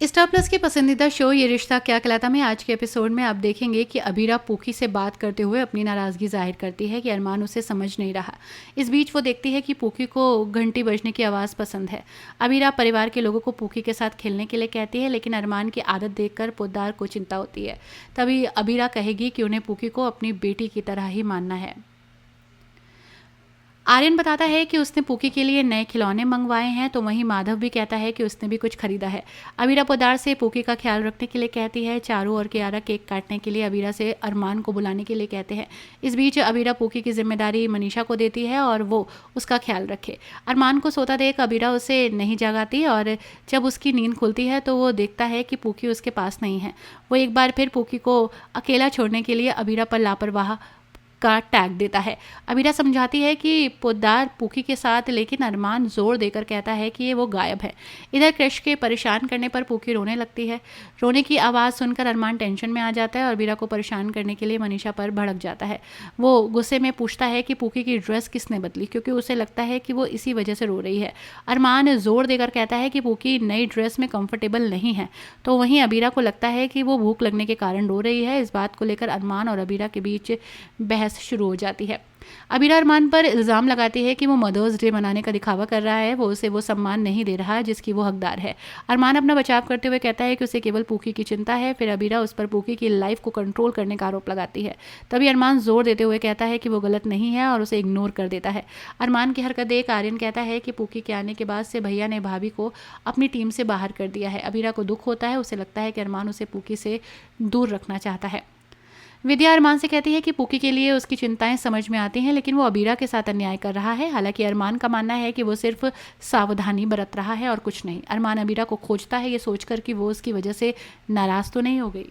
Star plus के पसंदीदा show ये रिश्ता क्या कहलाता में आज के एपिसोड में आप देखेंगे कि अबीरा पूकी से बात करते हुए अपनी नाराज़गी जाहिर करती है कि अरमान उसे समझ नहीं रहा। इस बीच वो देखती है कि पूकी को घंटी बजने की आवाज़ पसंद है। अबीरा परिवार के लोगों को पूकी के साथ खेलने के लिए कहती है, लेकिन अरमान की आदत देखकर पोद्दार को चिंता होती है। तभी अबीरा कहेगी कि उन्हें पूकी को अपनी बेटी की तरह ही मानना है। आर्यन बताता है कि उसने पूकी के लिए नए खिलौने मंगवाए हैं, तो वहीं माधव भी कहता है कि उसने भी कुछ खरीदा है। अबीरा पोद्दार से पूकी का ख्याल रखने के लिए कहती है। चारू और कियारा केक काटने के लिए अबीरा से अरमान को बुलाने के लिए कहते हैं। इस बीच अबीरा पूकी की जिम्मेदारी मनीषा को देती है और वो उसका ख्याल रखे। अरमान को सोता देख अबीरा उसे नहीं जगाती और जब उसकी नींद खुलती है तो वो देखता है कि पूकी उसके पास नहीं है। वो एक बार फिर पूकी को अकेला छोड़ने के लिए अबीरा पर लापरवाह का टैग देता है। अबीरा समझाती है कि पोद्दार पूकी के साथ, लेकिन अरमान जोर देकर कहता है कि ये वो गायब है। इधर क्रश के परेशान करने पर पूकी रोने लगती है। रोने की आवाज़ सुनकर अरमान टेंशन में आ जाता है और अबीरा को परेशान करने के लिए मनीषा पर भड़क जाता है। वो गुस्से में पूछता है कि पूकी की ड्रेस किसने बदली, क्योंकि उसे लगता है कि वो इसी वजह से रो रही है। अरमान जोर देकर कहता है कि पूकी नई ड्रेस में कंफर्टेबल नहीं है, तो वहीं अबीरा को लगता है कि वो भूख लगने के कारण रो रही है। इस बात को लेकर अरमान और अबीरा के बीच बहस शुरू हो जाती है। अबीरा अरमान पर इल्ज़ाम लगाती है कि वो मदर्स डे मनाने का दिखावा कर रहा है, वो उसे वो सम्मान नहीं दे रहा जिसकी वो हकदार है। अरमान अपना बचाव करते हुए कहता है कि उसे केवल पूकी की चिंता है। फिर अबीरा उस पर पूकी की लाइफ को कंट्रोल करने का आरोप लगाती है। तभी अरमान जोर देते हुए कहता है कि वो गलत नहीं है और उसे इग्नोर कर देता है। अरमान की हरकत देख आर्यन कहता है कि पूकी के आने के बाद से भैया ने भाभी को अपनी टीम से बाहर कर दिया है। अबीरा को दुख होता है, उसे लगता है कि अरमान उसे पूकी से दूर रखना चाहता है। विद्या अरमान से कहती है कि पूकी के लिए उसकी चिंताएं समझ में आती हैं, लेकिन वो अबीरा के साथ अन्याय कर रहा है। हालांकि अरमान का मानना है कि वो सिर्फ सावधानी बरत रहा है और कुछ नहीं। अरमान अबीरा को खोजता है, ये सोचकर कि वो उसकी वजह से नाराज़ तो नहीं हो गई।